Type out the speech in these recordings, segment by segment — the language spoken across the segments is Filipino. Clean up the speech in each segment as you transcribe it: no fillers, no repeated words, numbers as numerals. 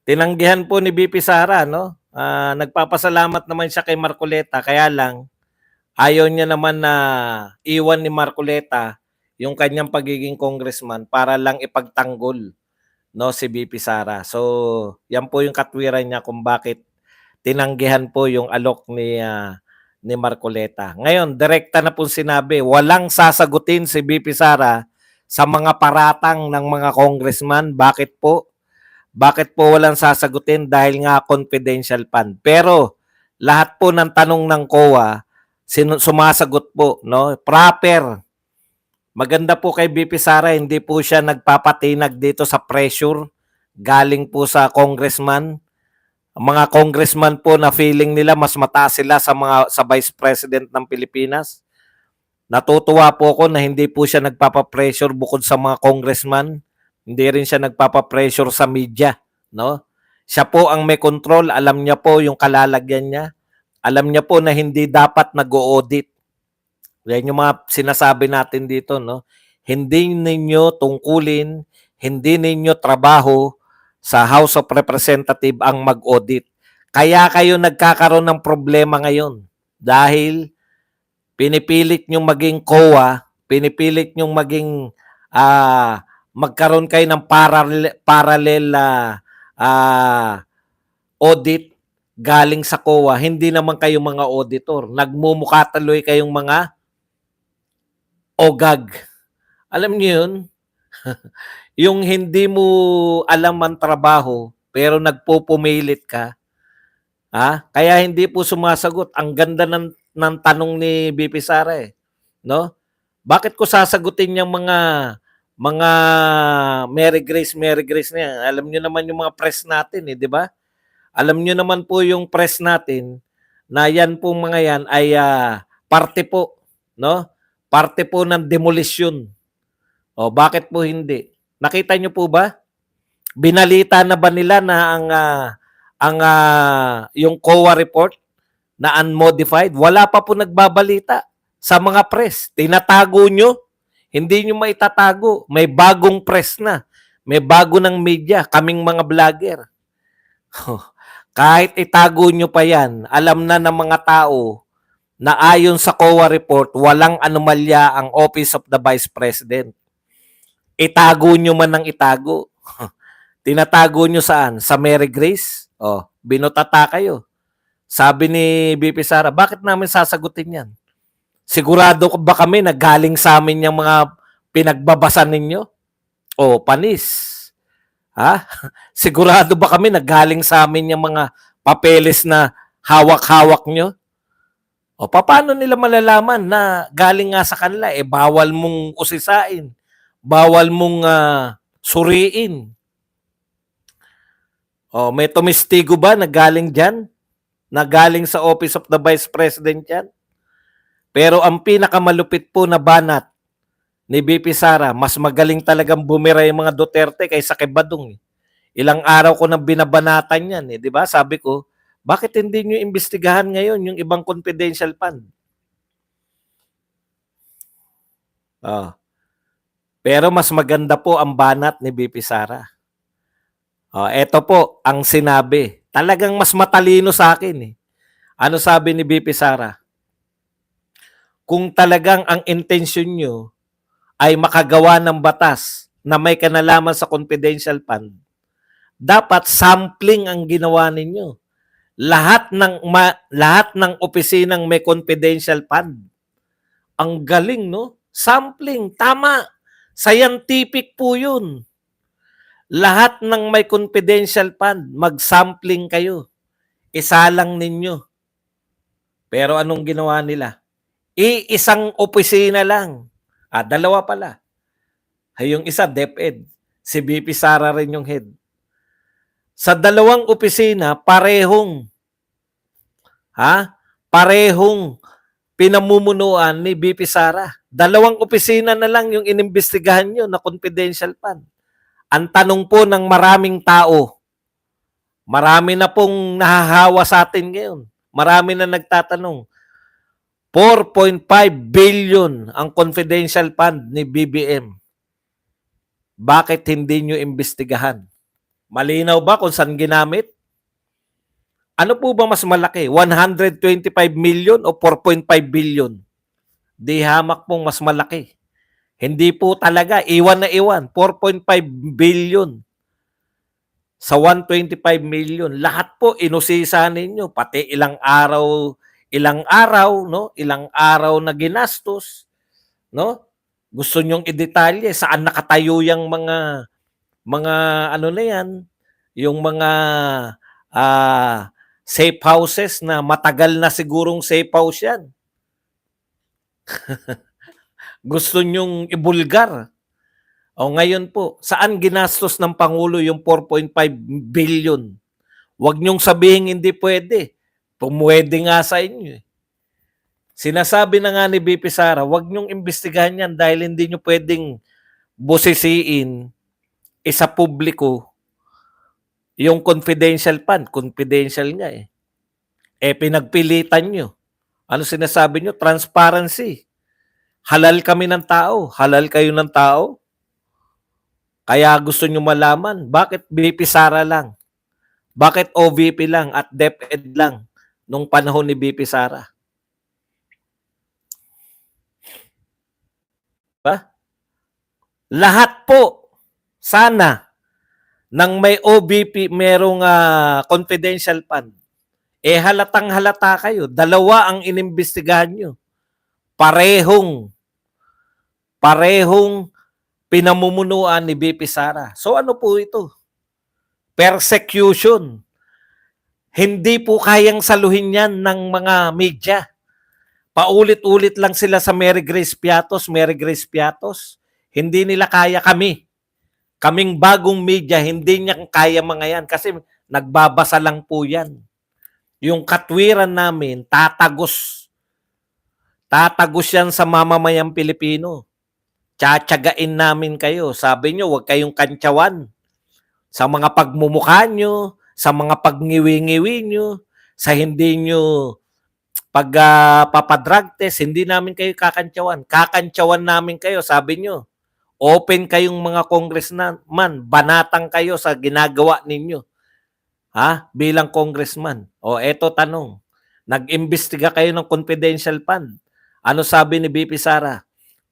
Tinanggihan po ni VP Sara, no? Nagpapasalamat naman siya kay Marcoleta, kaya lang ayaw niya naman na iwan ni Marcoleta yung kanyang pagiging congressman para lang ipagtanggol, no, si VP Sara. So, yan po yung katwiran niya kung bakit tinanggihan po yung alok ni Marcoleta. Ngayon, direkta na po sinabi, walang sasagutin si VP Sara sa mga paratang ng mga congressman. Bakit po? Bakit po walang sasagutin? Dahil nga confidential fund. Pero lahat po ng tanong ng COA, sumasagot po, no? Proper. Maganda po kay BP Sara, hindi po siya nagpapatinag dito sa pressure galing po sa congressman. Ang mga congressman po na feeling nila mas mataas sila sa Vice President ng Pilipinas. Natutuwa po ako na hindi po siya nagpapa-pressure bukod sa mga congressman. Hindi rin siya nagpapa-pressure sa media, no? Siya po ang may control, alam niya po yung kalalagyan niya. Alam niya po na hindi dapat nag-audit. Yan yung mga sinasabi natin dito, no? Hindi ninyo tungkulin, hindi ninyo trabaho sa House of Representatives ang mag-audit. Kaya kayo nagkakaroon ng problema ngayon dahil pinipilit nyong maging COA, pinipilit nyong maging magkaroon kayo ng parallel audit galing sa COA. Hindi naman kayo mga auditor. Nagmumukha tuloy kayong mga OGAG. Alam niyo yun? Yung hindi mo alam ang trabaho, pero nagpupumilit ka. Kaya hindi po sumasagot. Ang ganda ng tanong ni BP Sara eh. No? Bakit ko sasagutin yung mga Mary Grace na yan? Alam niyo naman yung mga press natin eh, di ba? Alam niyo naman po yung press natin na yan po mga yan ay parte po, no? Parte po ng demolition. O bakit po hindi? Nakita niyo po ba? Binalita na ba nila na yung COA report na unmodified? Wala pa po nagbabalita sa mga press. Tinatago nyo. Hindi nyo maitatago. May bagong press na. May bago ng media. Kaming mga vlogger. Kahit itago nyo pa yan, alam na ng mga tao na ayon sa COA report, walang anomalya ang Office of the Vice President. Itago nyo man ng itago. Tinatago nyo saan? Sa Mary Grace? Binutata kayo. Sabi ni BP Sara, bakit namin sasagutin yan? Sigurado ba kami na galing sa amin yung mga pinagbabasa ninyo? Panis. Sigurado ba kami na galing sa amin yung mga papeles na hawak-hawak nyo? Paano nila malalaman na galing nga sa kanila? Bawal mong usisain. Bawal mong suriin. May tumistigo ba na galing dyan? Na galing sa Office of the Vice President yan? Pero ang pinakamalupit po na banat ni BP Sara, mas magaling talagang bumira yung mga Duterte kaysa kay Badong. Ilang araw ko nang binabanatan yan. Di ba? Sabi ko, bakit hindi nyo imbestigahan ngayon yung ibang confidential fund? Pero mas maganda po ang banat ni BP Sara. Ito po ang sinabi. Talagang mas matalino sa akin. Ano sabi ni BP Sara? Kung talagang ang intensyon nyo ay makagawa ng batas na may kanalaman sa confidential fund, dapat sampling ang ginawa ninyo. Lahat ng opisinang may confidential fund. Ang galing, no? Sampling, tama. Scientific po yun. Lahat ng may confidential fund, mag-sampling kayo. Isalang ninyo. Pero anong ginawa nila? Isang opisina lang. Dalawa pala. Yung isa, DepEd. Si BP Sara rin yung head. Sa dalawang opisina, parehong pinamumunuan ni BP Sara. Dalawang opisina na lang yung inimbestigahan nyo na confidential fund. Ang tanong po ng maraming tao, marami na pong nahahawa sa atin ngayon. Marami na nagtatanong, 4.5 billion ang confidential fund ni BBM. Bakit hindi nyo imbestigahan? Malinaw ba kung saan ginamit? Ano po ba mas malaki? 125 million o 4.5 billion? Di hamak pong mas malaki. Hindi po talaga. Iwan na iwan. 4.5 billion sa 125 million. Lahat po inusisa ninyo. Pati ilang araw, no? Ilang araw na ginastos, no? Gusto nyong idetalye saan nakatayo yung mga ano na yan, yung mga safe houses na matagal na sigurong safe house yan. Gusto nyong ibulgar. O ngayon po, saan ginastos ng Pangulo yung 4.5 billion? Huwag nyong sabihin hindi pwede. Pumwede nga sa inyo. Sinasabi na nga ni BP Sara, huwag nyong imbestigahan yan dahil hindi nyo pwedeng busisiin isa publiko yung confidential fund. Confidential nga eh. Pinagpilitan nyo. Ano sinasabi nyo? Transparency. Halal kami ng tao. Halal kayo ng tao. Kaya gusto nyo malaman, bakit BP Sara lang? Bakit OVP lang at DepEd lang nung panahon ni BP Sara? Ba? Lahat po, sana, nang may OVP, merong confidential fund, halatang halata kayo. Dalawa ang inimbestigahan nyo. Parehong pinamumunuan ni BP Sara. So ano po ito? Persecution. Hindi po kayang saluhin yan ng mga media. Paulit-ulit lang sila sa Mary Grace Piatos, Mary Grace Piatos. Hindi nila kaya kami. Kaming bagong media, hindi niya kaya mga yan kasi nagbabasa lang po yan. Yung katwiran namin, tatagos. Tatagos yan sa mamamayang Pilipino. Tsatsagain namin kayo. Sabi nyo, huwag kayong kantsawan. Sa mga pagmumukha nyo, sa mga pagngiwi-ngiwi nyo, sa hindi nyo papadrug test, hindi namin kayo kakantsawan. Kakantsawan namin kayo, sabi nyo. Open kayong mga congressman, banatang kayo sa ginagawa ninyo. Bilang congressman. Eto tanong. Nag-imbestiga kayo ng confidential fund. Ano sabi ni BP Sara?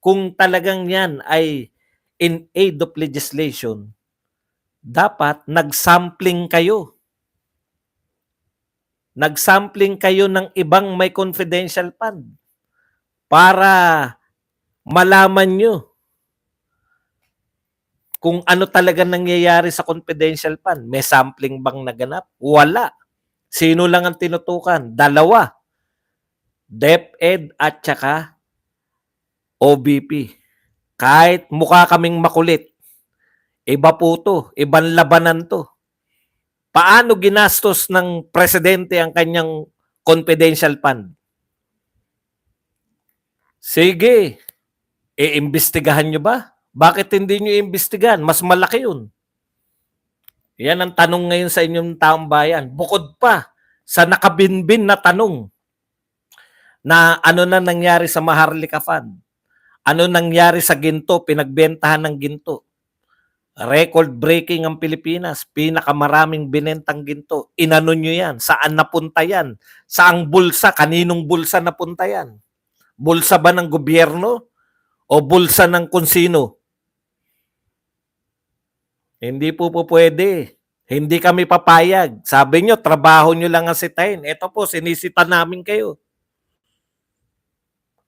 Kung talagang yan ay in aid of legislation, dapat nag-sampling kayo. Nag-sampling kayo ng ibang may confidential fund para malaman nyo kung ano talaga nangyayari sa confidential fund. May sampling bang naganap? Wala. Sino lang ang tinutukan? Dalawa. DepEd at saka OVP. Kahit mukha kaming makulit, iba po to. Ibang labanan to. Paano ginastos ng presidente ang kanyang confidential fund? Sige, iimbestigahan nyo ba? Bakit hindi nyo iimbestigahan? Mas malaki yun. Yan ang tanong ngayon sa inyong taong bayan. Bukod pa sa nakabinbin na tanong na ano na nangyari sa Maharlika Fund? Ano nangyari sa ginto? Pinagbentahan ng ginto. Record-breaking ang Pilipinas. Pinakamaraming binentang ginto. Inano nyo yan? Saan napunta yan? Saang bulsa? Kaninong bulsa napunta yan? Bulsa ba ng gobyerno? O bulsa ng kunsino? Hindi po pwede. Hindi kami papayag. Sabi nyo, trabaho nyo lang ang sitahin. Ito po, sinisita namin kayo.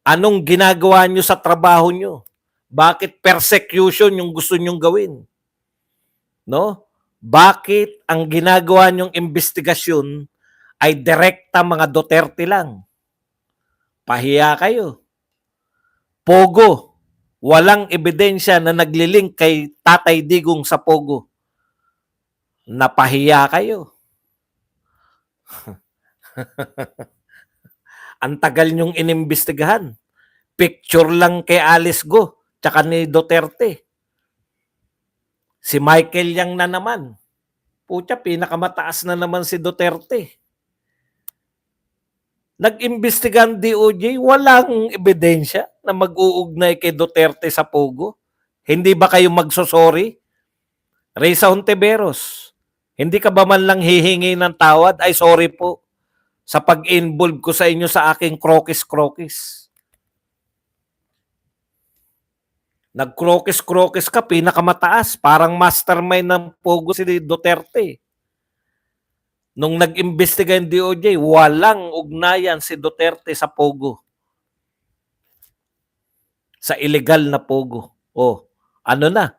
Anong ginagawa nyo sa trabaho nyo? Bakit persecution yung gusto nyong gawin? No? Bakit ang ginagawa nyong investigasyon ay direkta mga Duterte lang? Pahiya kayo. Pogo. Walang ebidensya na naglilink kay Tatay Digong sa Pogo. Napahiya kayo. Ang tagal nyong inimbestigahan. Picture lang kay Alice Go tsaka ni Duterte. Si Michael Yang na naman. Pucha, pinakamataas na naman si Duterte. Nag-imbestigahan DOJ, walang ebidensya na mag-uugnay kay Duterte sa Pogo. Hindi ba kayo magsosorry? Reza Hontiveros, Hindi ka ba man lang hihingi ng tawad? Ay, sorry po sa pag-involve ko sa inyo sa aking krokis-krokis. Nag-krokis-krokis ka, pinakamataas. Parang mastermind ng Pogo si Duterte. Nung nag-imbestiga yung DOJ, walang ugnayan si Duterte sa Pogo. Sa illegal na Pogo. Oh, ano na?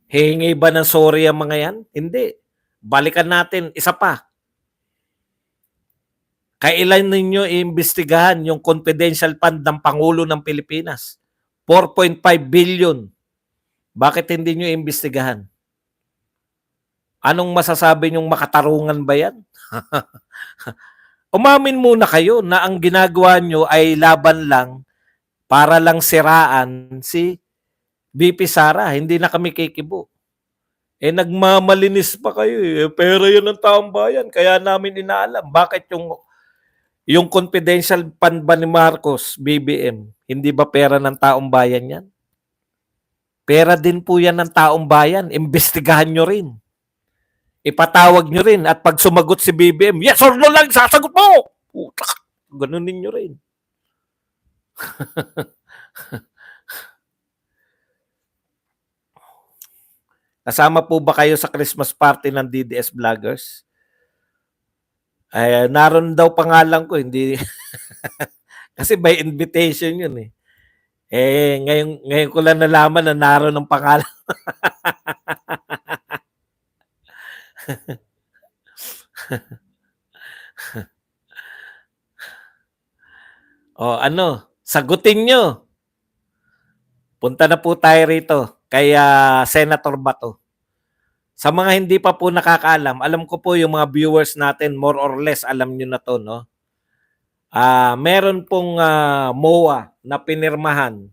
Hihingi ba ng sorry ang mga yan? Hindi. Balikan natin, isa pa. Kailan ninyo iimbestigahan yung confidential fund ng Pangulo ng Pilipinas? 4.5 billion. Bakit hindi nyo iimbestigahan? Anong masasabi nyong makatarungan ba yan? Umamin muna kayo na ang ginagawa nyo ay laban lang para lang siraan si VP Sara. Hindi na kami kikibo. Nagmamalinis pa kayo eh. Pero yun ang taong bayan. Kaya namin inaalam. Bakit yung confidential fund ba ni Marcos, BBM, hindi ba pera ng taong bayan yan? Pera din po yan ng taong bayan. Imbestigahan nyo rin. Ipatawag nyo rin. At pag sumagot si BBM, yes or no lang, sasagot mo! Putak! Ganunin nyo rin. Kasama po ba kayo sa Christmas party ng DDS Vloggers? Ay, naroon daw pangalan ko, hindi. Kasi by invitation yun eh. Ngayon ko lang nalaman na naroon ang pangalan. O ano, sagutin nyo. Punta na po tayo rito kay Senator Bato. Sa mga hindi pa po nakakaalam, alam ko po yung mga viewers natin, more or less, alam nyo na to, no? Meron pong MOA na pinirmahan.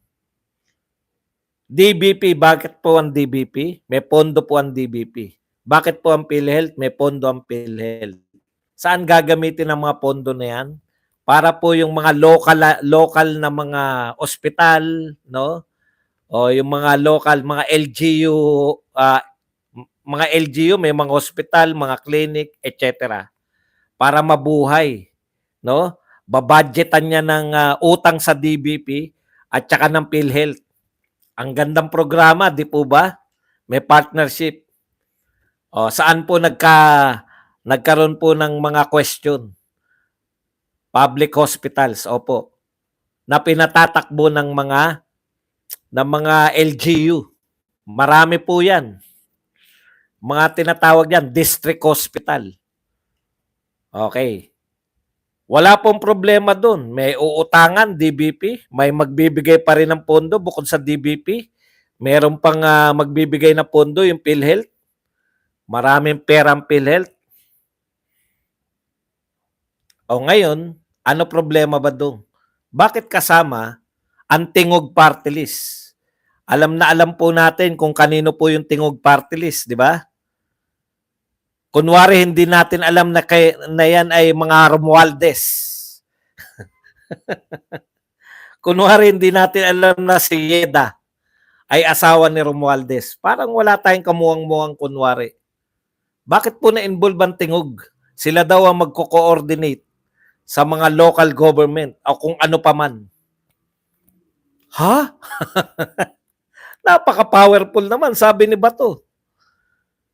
DBP, bakit po ang DBP? May pondo po ang DBP. Bakit po ang PhilHealth? May pondo ang PhilHealth. Saan gagamitin ang mga pondo na yan? Para po yung mga local na mga ospital, no? O yung mga local, mga LGU, mga LGU, may mga hospital, mga clinic, etc. Para mabuhay, no? Babudgetan niya ng utang sa DBP at saka ng PhilHealth. Ang gandang programa, di po ba? May partnership. O, saan po nagkaroon po ng mga question? Public hospitals, opo. Na pinatatakbo ng mga LGU. Marami po 'yan. Mga tinatawag yan, district hospital. Okay. Wala pong problema doon. May uutangan, DBP. May magbibigay pa rin ng pondo bukod sa DBP. Meron pang magbibigay na pondo yung PhilHealth. Maraming pera ang PhilHealth. O ngayon, ano problema ba doon? Bakit kasama ang Tingog Party List? Alam na alam po natin kung kanino po yung Tingog Party List, di ba? Kunwari hindi natin alam na yan ay mga Romualdez. Kunwari hindi natin alam na si Yeda ay asawa ni Romualdez. Parang wala tayong kamuwang-muwang kunwari. Bakit po na-involve ang Tingog? Sila daw ang magko-coordinate sa mga local government o kung ano pa man. Ha? Napaka-powerful naman, sabi ni Bato.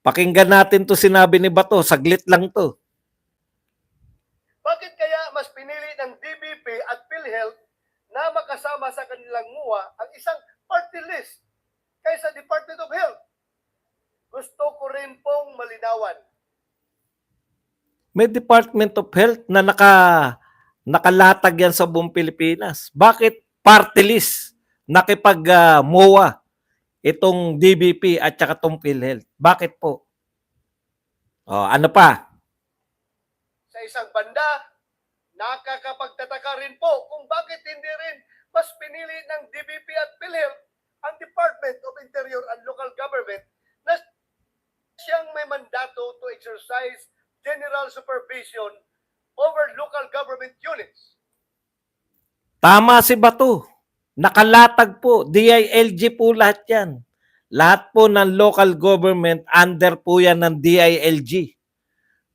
Pakinggan natin to sinabi ni Bato. Saglit lang to. Bakit kaya mas pinili ng DBP at PhilHealth na makasama sa kanilang MUA ang isang party list kaysa Department of Health? Gusto ko rin pong malinawan. May Department of Health na nakalatag yan sa buong Pilipinas. Bakit party list nakipag-MOA itong DBP at saka itong PhilHealth? Bakit po? Ano pa? Sa isang banda, nakakapagtataka rin po kung bakit hindi rin mas pinili ng DBP at PhilHealth ang Department of Interior and Local Government na siyang may mandato to exercise general supervision over local government units. Tama si Bato. Nakalatag po. DILG po lahat yan. Lahat po ng local government under po yan ng DILG.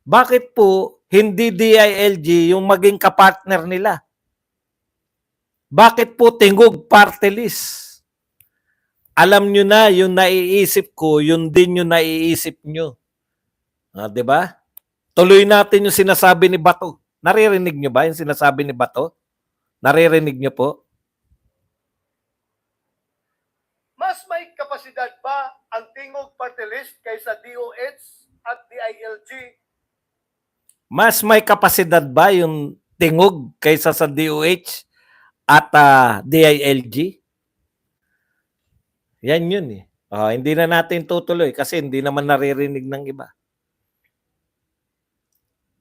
Bakit po hindi DILG yung maging kapartner nila? Bakit po tingog party list? Alam nyo na yung naiisip ko, yun din yung naiisip nyo. 'Di ba? Tuloy natin yung sinasabi ni Bato. Naririnig nyo ba yung sinasabi ni Bato? Naririnig nyo po? Mas may kapasidad ba ang tingog party list kaysa DOH at DILG? Mas may kapasidad ba yung tingog kaysa sa DOH at DILG? Yan yun eh. Hindi na natin tutuloy kasi hindi naman naririnig ng iba.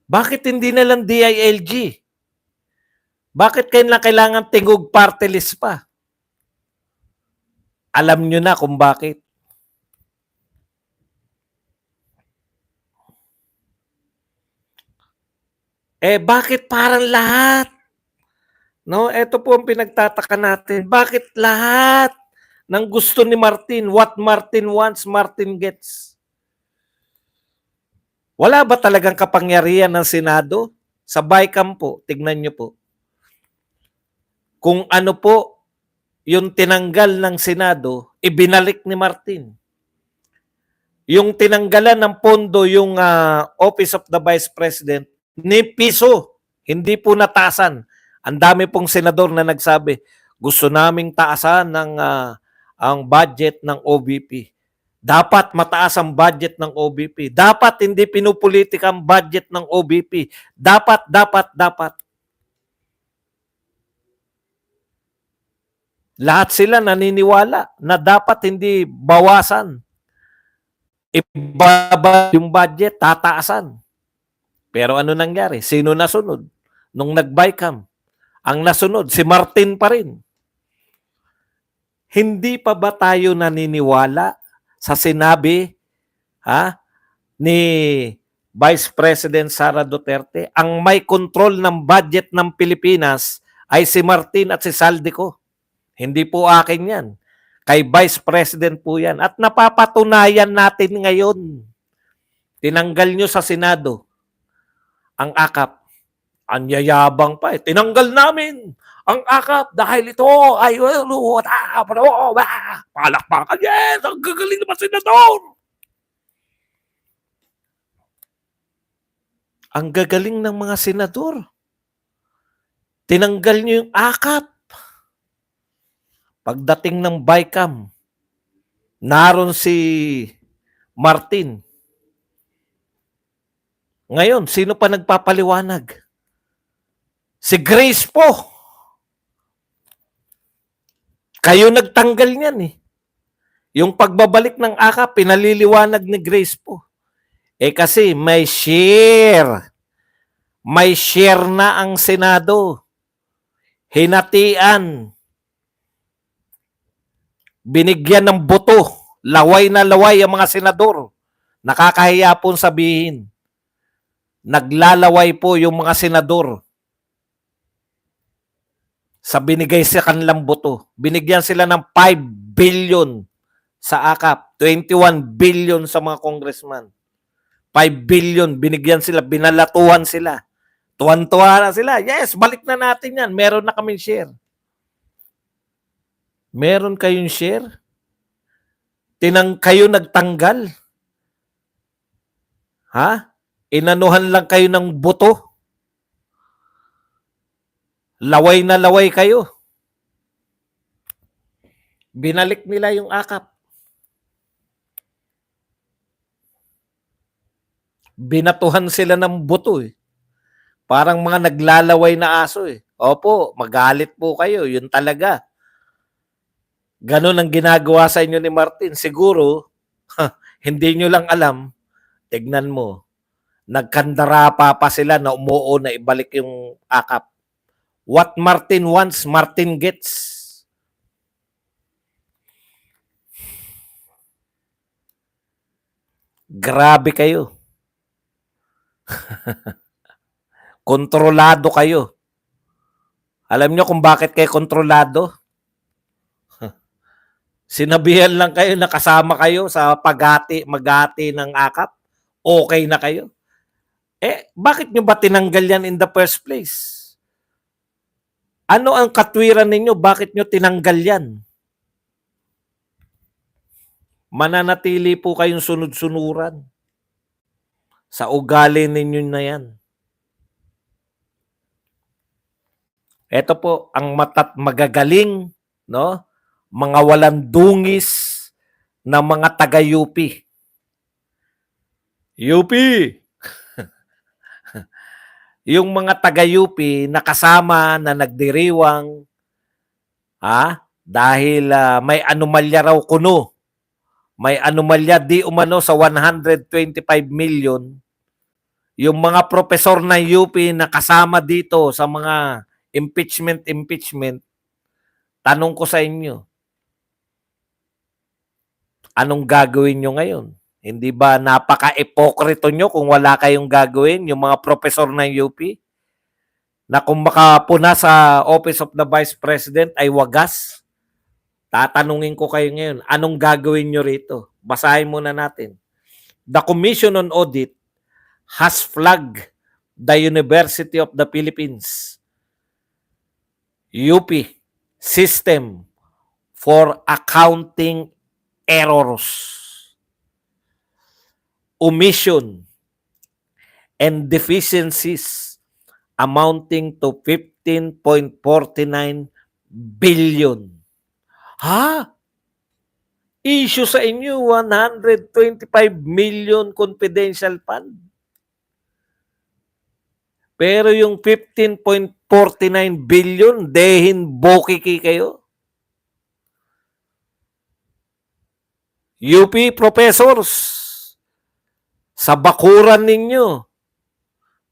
Bakit hindi na lang DILG? Bakit kailangan tingog party list pa? Alam nyo na kung bakit. Bakit parang lahat? No, ito po ang pinagtataka natin. Bakit lahat ng gusto ni Martin, what Martin wants, Martin gets? Wala ba talagang kapangyarihan ng Senado? Sa BICAM po, tignan nyo po. Kung ano po yung tinanggal ng Senado, ibinalik ni Martin. Yung tinanggalan ng pondo yung Office of the Vice President, ni piso, hindi po natasan. Ang dami pong senador na nagsabi, gusto naming taasan ng ang budget ng OVP. Dapat mataas ang budget ng OVP. Dapat hindi pinupolitika ang budget ng OVP. Dapat. Lahat sila naniniwala na dapat hindi bawasan. Ibaba yung budget, tataasan. Pero ano nangyari? Sino nasunod? Nung nag-BICAM, ang nasunod, si Martin pa rin. Hindi pa ba tayo naniniwala sa sinabi ni Vice President Sara Duterte? Ang may control ng budget ng Pilipinas ay si Martin at si Saldico. Hindi po akin yan. Kay Vice President po yan. At napapatunayan natin ngayon. Tinanggal nyo sa Senado ang AKAP. Anyayabang pa eh. Tinanggal namin ang AKAP dahil ito ay palakpakan. Yes! Ang gagaling naman senador! Ang gagaling ng mga senador. Tinanggal nyo yung AKAP. Pagdating ng BICAM, naroon si Martin. Ngayon, sino pa nagpapaliwanag? Si Grace po. Kayo nagtanggal niyan eh. Yung pagbabalik ng AKAP, pinaliliwanag ni Grace po. Kasi may share. May share na ang Senado. Hinatian. Binigyan ng boto. Laway na laway ang mga senador. Nakakahiya pong sabihin. Naglalaway po yung mga senador sa binigay sa kanilang boto. Binigyan sila ng 5 billion sa AKAP, 21 billion sa mga congressman. 5 billion, binigyan sila, binalatuhan sila. Tuwan-tuwa na sila. Yes, balik na natin yan. Meron na kaming share. Meron kayong share? Kayo nagtanggal? Inanuhan lang kayo ng boto? Laway na laway kayo. Binalik nila yung AKAP. Binatuhan sila ng boto eh. Parang mga naglalaway na aso eh. Opo, magalit po kayo. Yun talaga. Ganon ang ginagawa sa inyo ni Martin. Siguro, hindi nyo lang alam. Tignan mo. Nagkandarapa pa sila na umuo na ibalik yung AKAP. What Martin wants, Martin gets. Grabe kayo. Kontrolado kayo. Alam nyo kung bakit kayo kontrolado? Sinabihan lang kayo na kasama kayo sa maghati ng akap? Okay na kayo? Bakit nyo ba tinanggal yan in the first place? Ano ang katwiran ninyo? Bakit nyo tinanggal yan? Mananatili po kayong sunod-sunuran sa ugali ninyo na yan. Ito po ang magagaling, no? Mga walang dungis na mga taga-UP. UP! Yung mga taga-UP na kasama na nagdiriwang dahil may anomalya raw kuno. May anomalya di umano sa 125 million. Yung mga profesor ng UP na kasama dito sa mga impeachment, tanong ko sa inyo, anong gagawin nyo ngayon? Hindi ba napaka-epokrito nyo kung wala kayong gagawin, yung mga profesor ng UP? Na kung makapuna sa Office of the Vice President ay wagas? Tatanungin ko kayo ngayon, anong gagawin nyo rito? Basahin muna natin. The Commission on Audit has flagged the University of the Philippines, UP, system for accounting errors, omission, and deficiencies amounting to 15.49 billion. Issue sa inyo 125 million confidential fund. Pero yung 15.49 billion, dehin bokiki kayo. UP professors, sa bakuran ninyo,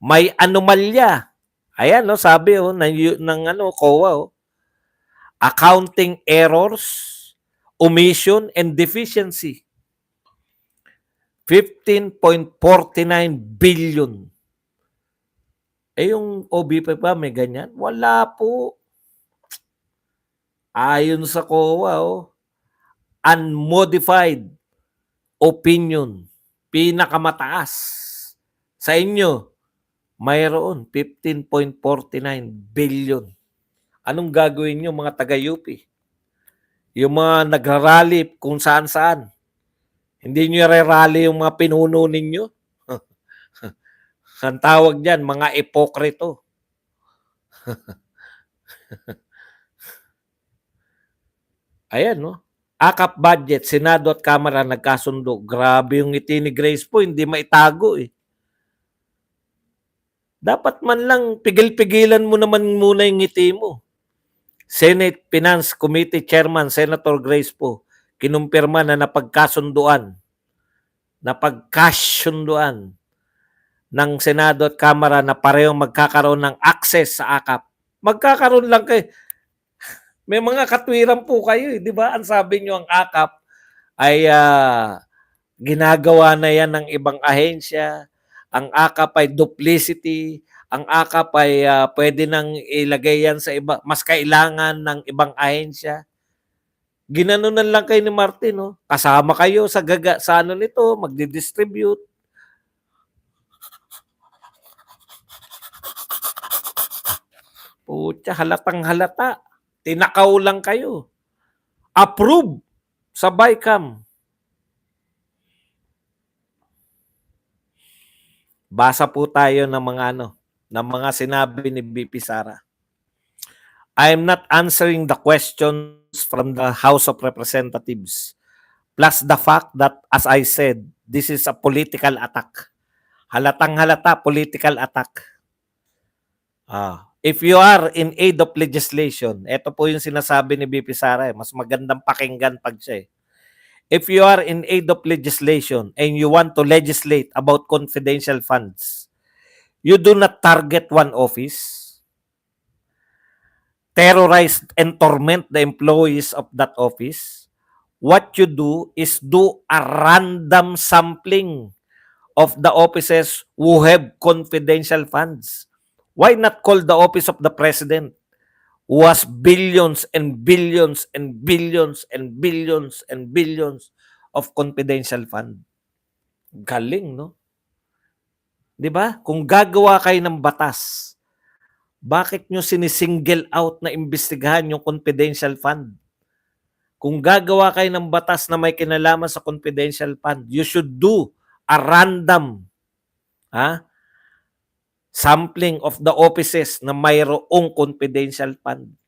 may anomalya. Ayan, no, sabi ng COA, accounting errors, omission, and deficiency. 15.49 billion. Yung OBP pa may ganyan? Wala po. Ayon sa COA, unmodified opinion, pinakamataas. Sa inyo, mayroon 15.49 billion. Anong gagawin nyo mga taga-UP? Yung mga nagrarally kung saan-saan. Hindi nyo re-rally yung mga pinuno ninyo? Ang tawag dyan, mga epokrito. Ayan, no? AKAP budget, Senado at Kamara nagkasundo. Grabe yung ngiti ni Grace po, hindi maitago eh. Dapat man lang pigil-pigilan mo naman muna yung ngiti mo. Senate Finance Committee Chairman Senator Grace po, kinumpirma na napagkasunduan ng Senado at Kamara na parehong magkakaroon ng access sa AKAP. Magkakaroon lang kayo. May mga katwiran po kayo, di ba? Ang sabi nyo, ang AKAP ay ginagawa na yan ng ibang ahensya. Ang AKAP ay duplicity. Ang AKAP ay pwede nang ilagay yan sa iba. Mas kailangan ng ibang ahensya. Ginanunan lang kayo ni Martin, no? Kasama kayo sa nito, magdi-distribute. Putya, halatang halata. Tinakaw lang kayo. Approve sa BICAM. Basa po tayo ng mga sinabi ni BP Sara. I am not answering the questions from the House of Representatives. Plus the fact that, as I said, this is a political attack. Halatang halata, political attack. If you are in aid of legislation, ito po yung sinasabi ni BP Sara, mas magandang pakinggan pag siya. If you are in aid of legislation and you want to legislate about confidential funds, you do not target one office, terrorize and torment the employees of that office. What you do is do a random sampling of the offices who have confidential funds. Why not call the office of the president? was billions and billions and billions and billions and billions of confidential fund. Galing, no? 'Di ba? Kung gagawa kayo ng batas, bakit nyo sinisingle out na imbestigahan yung confidential fund? Kung gagawa kayo ng batas na may kinalaman sa confidential fund, you should do a random sampling of the offices na mayroong confidential fund.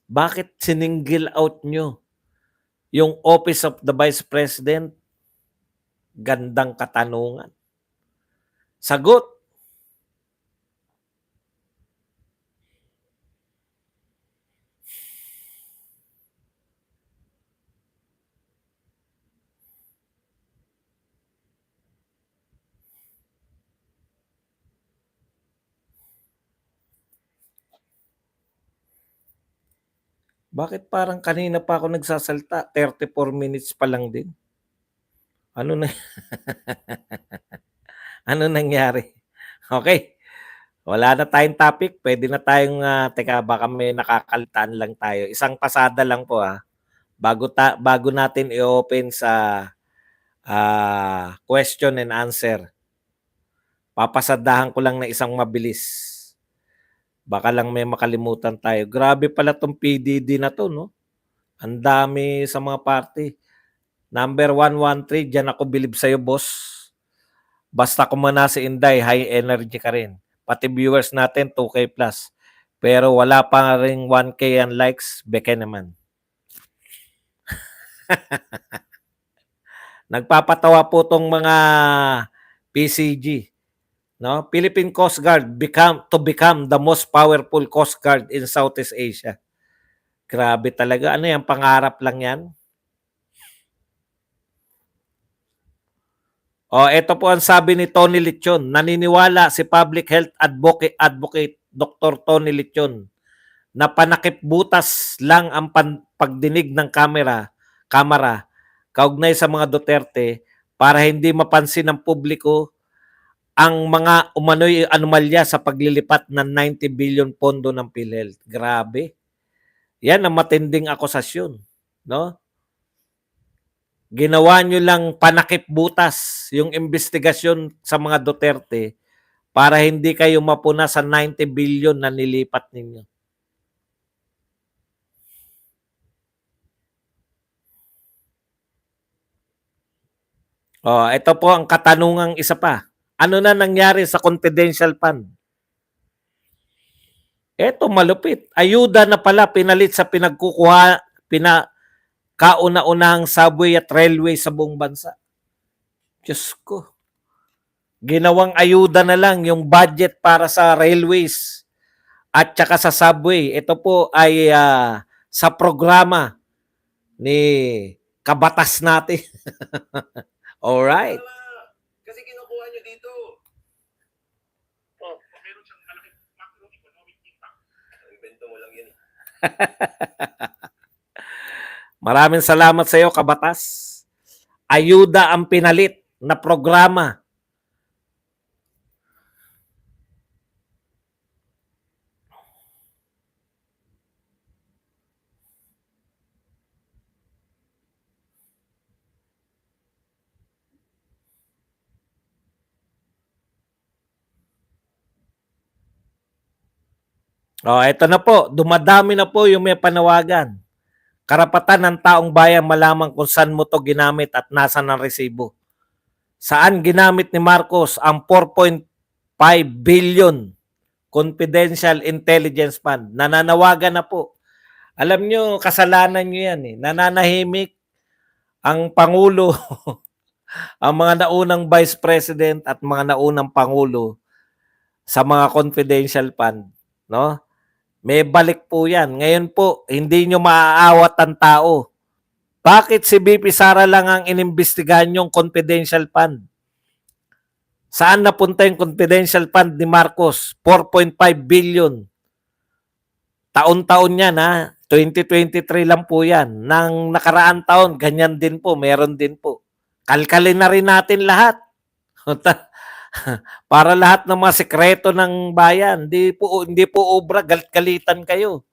Bakit sininggle out nyo yung Office of the Vice President? Gandang katanungan. Sagot. Bakit parang kanina pa ako nagsasalta, 34 minutes pa lang din? Ano na ano nangyari? Okay. Wala na tayong topic. Pwede na tayong teka, baka may nakakalitaan lang tayo. Isang pasada lang po bago natin i-open sa question and answer. Papasadahan ko lang na isang mabilis. Baka lang may makalimutan tayo. Grabe pala tong PDD na to, no? Ang dami sa mga party. Number 113, dyan ako bilib sa'yo, boss. Basta kung si Inday, high energy ka rin. Pati viewers natin, 2K plus. Pero wala pa rin 1K ang likes, beke naman. Nagpapatawa po tong mga PCG. No? Philippine Coast Guard to become the most powerful Coast Guard in Southeast Asia. Grabe talaga. Ano yan? Pangarap lang yan? Ito po ang sabi ni Tony Lechon. Naniniwala si Public Health Advocate Dr. Tony Lechon na panakip butas lang ang pagdinig ng kamera kaugnay sa mga Duterte para hindi mapansin ng publiko ang mga umano'y anomalya sa paglilipat ng 90 billion pondo ng PhilHealth. Grabe. Yan ang matinding akusasyon, no? Ginawa nyo lang panakip butas yung investigasyon sa mga Duterte para hindi kayo mapuna sa 90 billion na nilipat ninyo. Ito po ang katanungang isa pa. Ano na nangyari sa confidential fund? Ito malupit. Ayuda na pala pinalit sa kauna-unahang subway at railway sa buong bansa. Diyos ko. Ginawang ayuda na lang yung budget para sa railways at saka sa subway. Ito po ay sa programa ni kabatas natin. Alright. Kasi kinukuha nyo dito. Meron siyang malaking macroeconomic impact. Invento mo lang yun. Maraming salamat sa iyo, kabatas. Ayuda ang pinalit na programa. Ito na po. Dumadami na po yung may panawagan. Karapatan ng taong bayan malaman kung saan mo to ginamit at nasa ng resibo. Saan ginamit ni Marcos ang 4.5 billion confidential intelligence fund? Nananawagan na po. Alam nyo, kasalanan nyo yan eh. Nananahimik ang Pangulo, ang mga naunang Vice President at mga naunang Pangulo sa mga confidential fund. No? May balik po yan. Ngayon po, hindi nyo maaawat ang tao. Bakit si BP Sara lang ang inimbestigahan yung confidential fund? Saan napunta yung confidential fund ni Marcos? 4.5 billion. Taon-taon yan ha. 2023 lang po yan. Nang nakaraan taon, ganyan din po. Meron din po. Kalkalin na rin natin lahat. Para lahat ng mga sekreto ng bayan. Hindi po obra, galit-galitan kayo.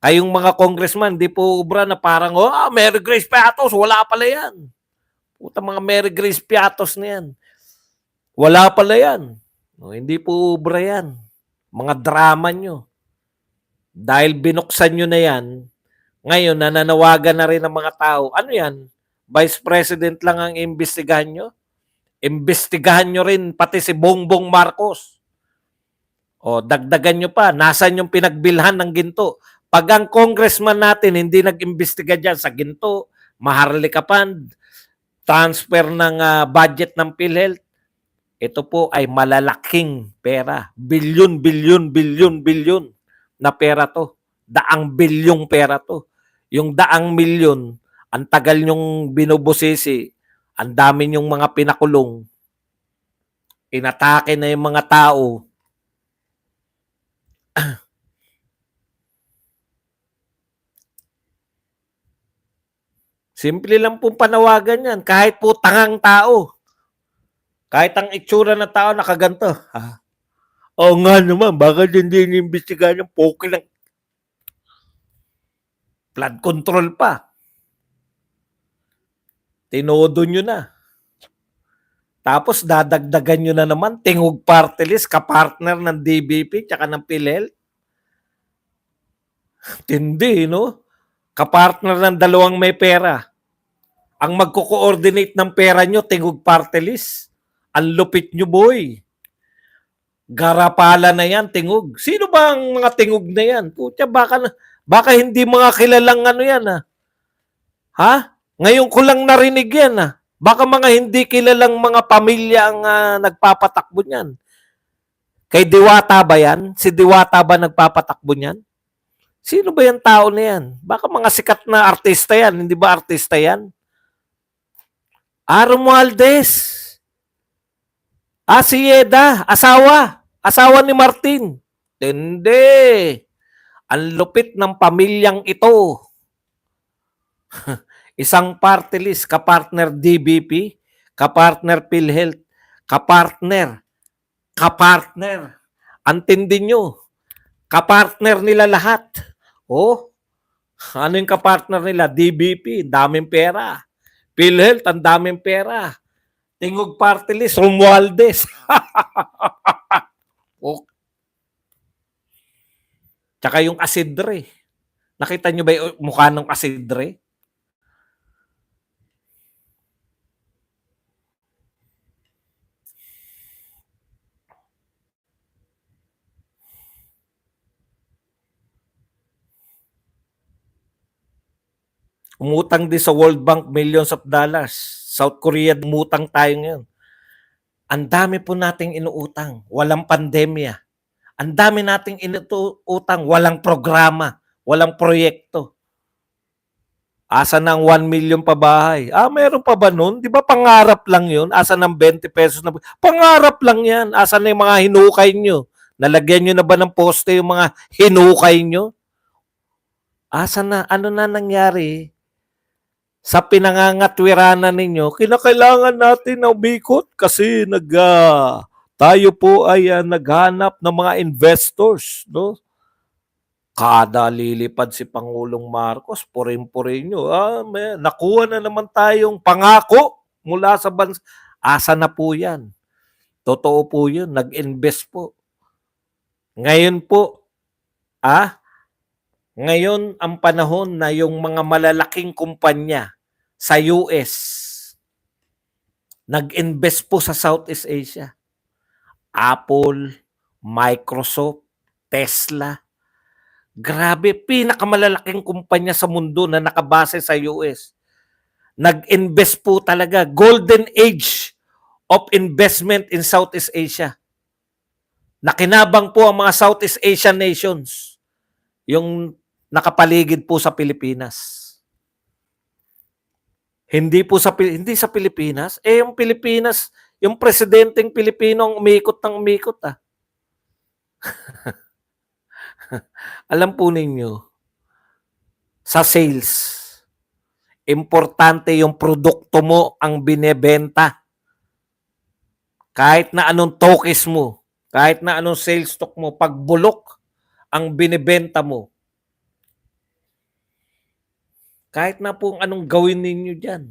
Kayong mga congressman, di po ubra na parang, Mary Grace Piatos, wala pala yan. Puta mga Mary Grace Piatos na yan. Wala pala yan. Hindi po ubra yan. Mga drama nyo. Dahil binuksan nyo na yan, ngayon nananawagan na rin ang mga tao. Ano yan? Vice President lang ang imbestigahan nyo? Imbestigahan nyo rin pati si Bongbong Marcos. O dagdagan nyo pa, nasan yung pinagbilhan ng ginto? Pag ang congressman natin hindi nag-imbestiga dyan sa ginto, Maharlika Fund, transfer ng budget ng PhilHealth, ito po ay malalaking pera. Bilyon na pera to. Daang bilyong pera to. Yung daang milyon, ang tagal nyong binubusisi, ang dami nyong mga pinakulong, inatake na yung mga tao. Simple lang pong panawagan yan. Kahit po tangang tao. Kahit ang itsura ng tao nakaganto. Oo nga naman, bakit hindi inimbestigahan yung poke lang. Flood control pa. Tinodo nyo na. Tapos dadagdagan nyo na naman, tingog party list, kapartner ng DBP tsaka ng PhilHealth. Tindi, no? Kapartner ng dalawang may pera. Ang magko-coordinate ng pera nyo, tingog party list. Ang lupit nyo, boy. Garapala na yan, tingog. Sino ba ang mga tingog na yan? Putya, baka hindi mga kilalang ano yan, ha? Ngayon ko lang narinig yan, Baka mga hindi kilalang mga pamilya ang nagpapatakbo niyan. Kay Diwata ba yan? Si Diwata ba nagpapatakbo niyan? Sino ba yung tao na yan? Baka mga sikat na artista yan. Hindi ba artista yan? Romualdez. Si Yeda, asawa. Asawa ni Martin. Hindi. Ang lupit ng pamilyang ito. Isang party list, kapartner DBP, kapartner PhilHealth, kapartner. Antindi nyo. Kapartner nila lahat. Ano yung kapartner nila? DBP, daming pera. PhilHealth, ang daming pera. Tingog party list, Romualdez. Tsaka yung Asidre. Nakita nyo ba yung mukha ng Asidre? Umutang din sa World Bank millions of dollars. South Korea, umutang tayo ngayon. Ang dami po nating inuutang. Walang pandemya. Ang dami nating inuutang. Walang programa. Walang proyekto. Asa ng 1 million pa bahay? Meron pa ba nun? Di ba pangarap lang yun? Asa ng 20 pesos na? Pangarap lang yan. Asa na yung mga hinukay nyo? Nalagyan nyo na ba ng poste yung mga hinukay nyo? Asa na? Ano na nangyari? Sa pinangangatwiranan ninyo, kinakailangan natin na umikot kasi tayo po ay naghanap ng mga investors, no? Kada lilipad si Pangulong Marcos, purin-purin nyo. Nakuha na naman tayong pangako mula sa bansa. Asa na po yan? Totoo po yun. Nag-invest po. Ngayon po, ngayon ang panahon na yung mga malalaking kumpanya sa US nag-invest po sa Southeast Asia. Apple, Microsoft, Tesla. Grabe, pinakamalalaking kumpanya sa mundo na nakabase sa US. Nag-invest po talaga. Golden age of investment in Southeast Asia. Nakinabang po ang mga Southeast Asian nations. Yung nakapaligid po sa Pilipinas. Hindi sa Pilipinas. Yung Pilipinas, yung presidenteng Pilipino ang umikot ng umikot. Alam po ninyo, sa sales, importante yung produkto mo ang binebenta. Kahit na anong tokens mo, kahit na anong sales stock mo, pag bulok ang binebenta mo, Kahit na po anong gawin ninyo dyan.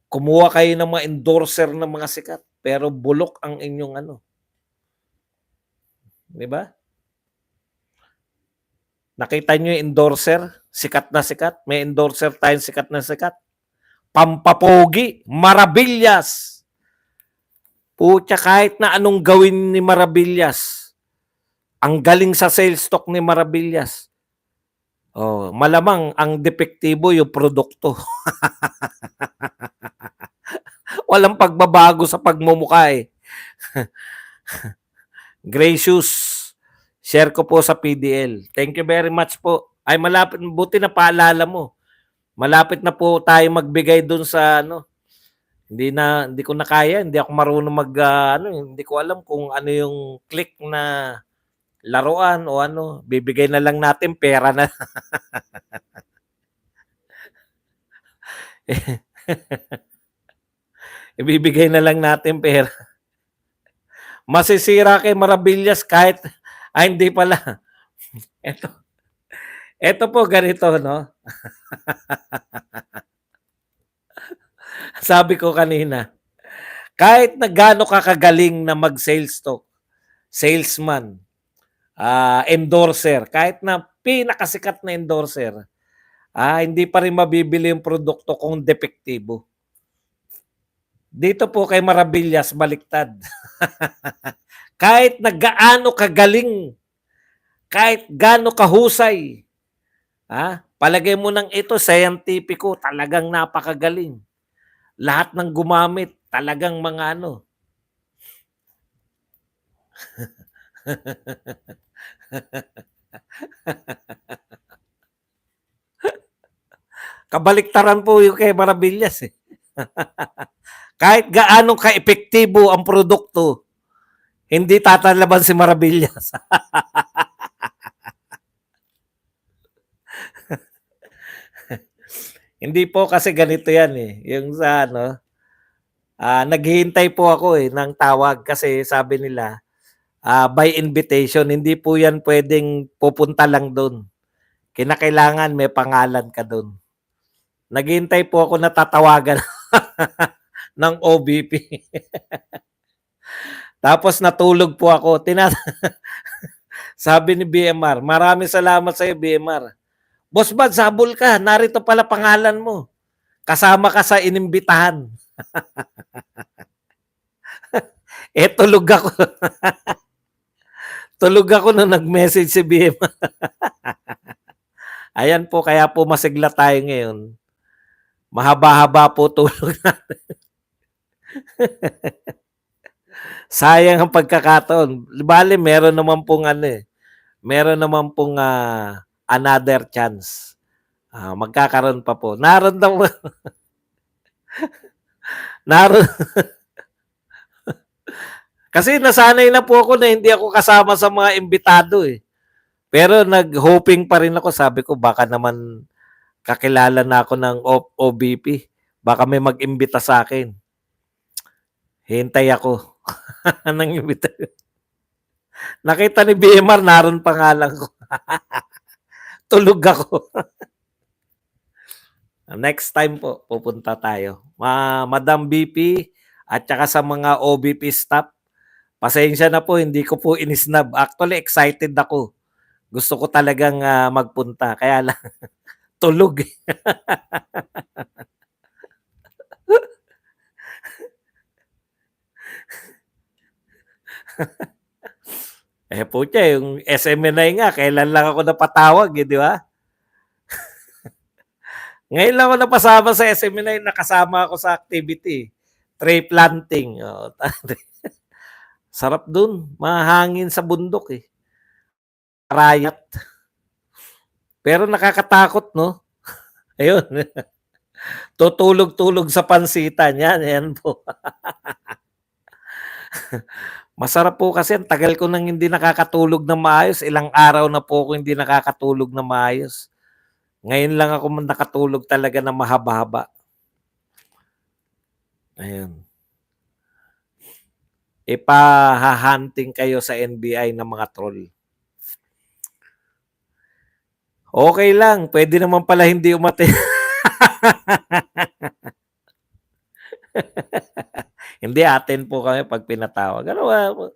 Kumuha kayo ng mga endorser ng mga sikat, pero bulok ang inyong ano. Di ba? Nakita nyo yung endorser? Sikat na sikat. May endorser tayong sikat na sikat. Pampapogi. Marabillas. Pucha, kahit na anong gawin ni Marabillas. Ang galing sa sales stock ni Marabillas. Oh, malamang ang depektibo yung produkto. Walang pagbabago sa pagmumukha eh. Gracious. Share ko po sa PDL. Thank you very much po. Ay malapit, buti na paalala mo. Malapit na po tayo magbigay dun sa ano. Hindi ko na kaya, hindi ako marunong hindi ko alam kung ano yung click na laruan o ano. Bibigay na lang natin pera na. Ibibigay na lang natin pera. Masisira kay Marabillas kahit hindi pala. Ito po ganito, no? Sabi ko kanina, kahit na gaano ka kagaling na mag-sales talk, salesman, endorser, kahit na pinakasikat na endorser, hindi pa rin mabibili yung produkto kung depektibo. Dito po kay Marabillas, baliktad. Kahit na gaano kagaling, kahit gaano kahusay, palagay mo nang ito, scientifico, talagang napakagaling. Lahat ng gumamit, talagang mga ano. Kabaliktaran po yung kay Marabillas eh. Kahit gaano ka-epektibo ang produkto, hindi tatalaban si Marabillas. Hindi po kasi ganito yan eh. Yung sa ano, naghihintay po ako eh ng tawag kasi sabi nila, by invitation, hindi po yan pwedeng pupunta lang doon. Kinakailangan may pangalan ka doon. Naghihintay po ako na tatawagan ng OBP. Tapos natulog po ako. Sabi ni BMR, maraming salamat sa iyo BMR. Boss Bad, sabol ka. Narito pala pangalan mo. Kasama ka sa inimbitahan. Tulog ako. Tulog ako nung nag-message si BMR. Ayan po, kaya po masigla tayo ngayon. Mahaba-haba po tulog natin. Sayang ang pagkakataon. Bale, meron naman pong meron naman pong another chance. Magkakaroon pa po. Naroon kasi nasanay na po ako na hindi ako kasama sa mga imbitado eh. Pero nag-hoping pa rin ako. Sabi ko baka naman kakilala na ako ng OBP. Baka may mag-imbita sa akin. Hintay ako. Nang imbita. Nakita ni BMR, naroon pangalan ko. Tulog ako. Next time po, pupunta tayo. Madam BP at saka sa mga OBP staff, pasensya na po, hindi ko po inisnab. Actually, excited ako. Gusto ko talagang magpunta. Kaya lang, tulog. Po siya, yung SMNI nga, kailan lang ako napatawag, di ba? Ngayon lang ako napasama sa SMNI, nakasama ako sa activity. Tree planting. Sarap dun. Mahangin sa bundok eh. Rayat. Pero nakakatakot, no? Ayun. Tutulog-tulog sa pansitan. Yan po. Masarap po kasi. Ang tagal ko nang hindi nakakatulog na maayos. Ilang araw na po ako hindi nakakatulog na maayos. Ngayon lang ako nakatulog talaga na mahaba-haba. Ayun. Ipahahunting kayo sa NBI ng mga troll. Okay lang, pwede naman pala hindi umattend. Hindi, attend po kami 'pag pinatawag. Ano ba, tatakot